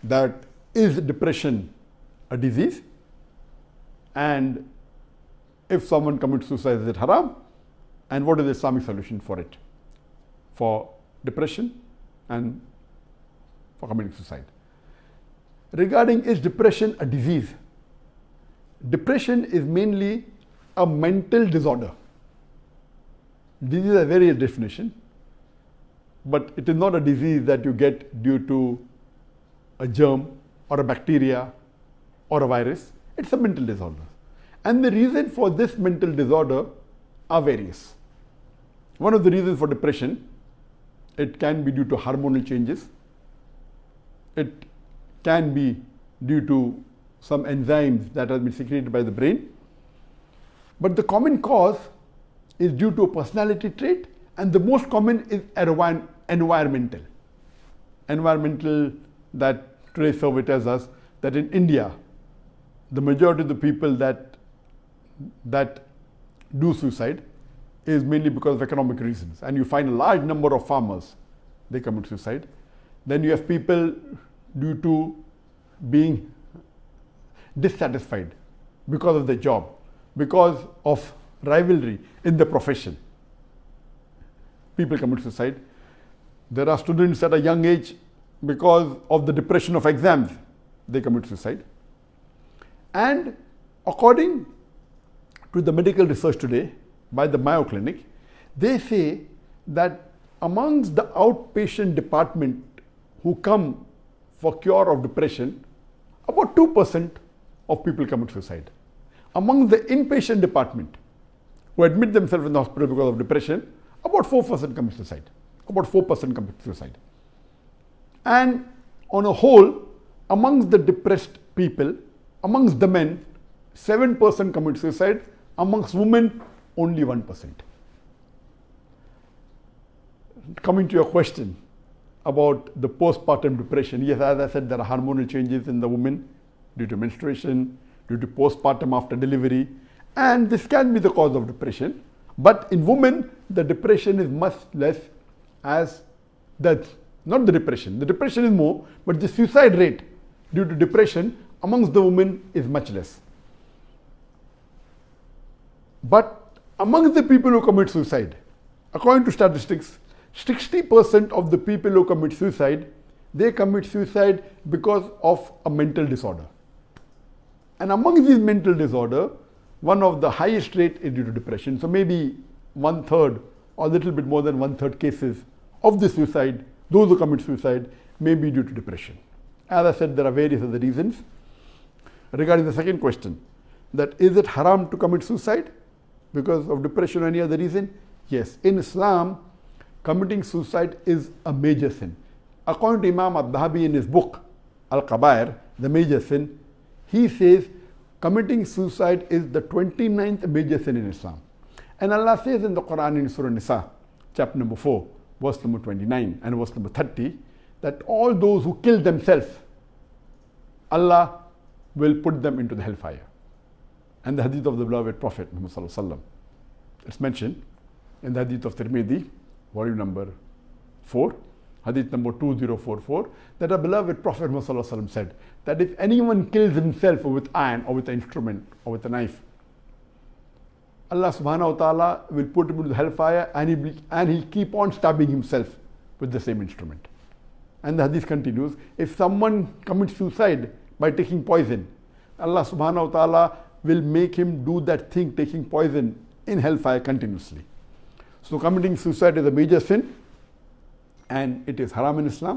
that is depression a disease, and if someone commits suicide, is it haram, and what is the Islamic solution for it, for depression and for committing suicide. Regarding is depression a disease, depression is mainly a mental disorder. This is a various definition, but it is not a disease that you get due to a germ or a bacteria or a virus. It's a mental disorder. And the reason for this mental disorder are various. One of the reasons for depression, it can be due to hormonal changes. It can be due to some enzymes that have been secreted by the brain. But the common cause is due to a personality trait, and the most common is environmental. Environmental, that today survey tells us that in India, the majority of the people that do suicide is mainly because of economic reasons. And you find a large number of farmers, they commit suicide. Then you have people due to being dissatisfied because of their job, because of rivalry in the profession. People commit suicide. There are students at a young age, because of the depression of exams, they commit suicide. And according to the medical research today by the Mayo Clinic, they say that amongst the outpatient department who come for cure of depression, about 2% of people commit suicide. Among the inpatient department who admit themselves in the hospital because of depression, about 4% commit suicide. About 4% commit suicide. And on a whole, amongst the depressed people, amongst the men, 7% commit suicide. Amongst women, only 1%. Coming to your question about the postpartum depression, yes, as I said, there are hormonal changes in the woman due to menstruation, due to postpartum after delivery, and this can be the cause of depression. But in women, the depression is much less, as that, not the depression is more, but the suicide rate due to depression amongst the women is much less. But amongst the people who commit suicide, according to statistics, 60% of the people who commit suicide, they commit suicide because of a mental disorder. And among these mental disorder, one of the highest rate is due to depression. So maybe 1/3 or a little bit more than 1/3 cases of the suicide, those who commit suicide, may be due to depression. As I said, there are various other reasons. Regarding the second question, that is it haram to commit suicide because of depression or any other reason? Yes, in Islam, committing suicide is a major sin. According to Imam al-Dhahabi in his book, Al-Kabair, the major sin, he says committing suicide is the 29th major sin in Islam. And Allah says in the Quran in Surah Nisa, chapter number 4, verse number 29 and verse number 30, that all those who kill themselves, Allah will put them into the hellfire. And the hadith of the beloved Prophet Muhammad Sallallahu Alaihi Wasallam, it's mentioned in the hadith of Tirmidhi, volume number 4, hadith number 2044, that our beloved Prophet Muhammad Sallallahu Alaihi Wasallam said that if anyone kills himself with iron or with an instrument or with a knife, Allah subhanahu wa ta'ala will put him into the hellfire, and he'll keep on stabbing himself with the same instrument. And the hadith continues, if someone commits suicide by taking poison, Allah subhanahu wa ta'ala will make him do that thing, taking poison, in hellfire continuously. So committing suicide is a major sin, and it is haram in Islam.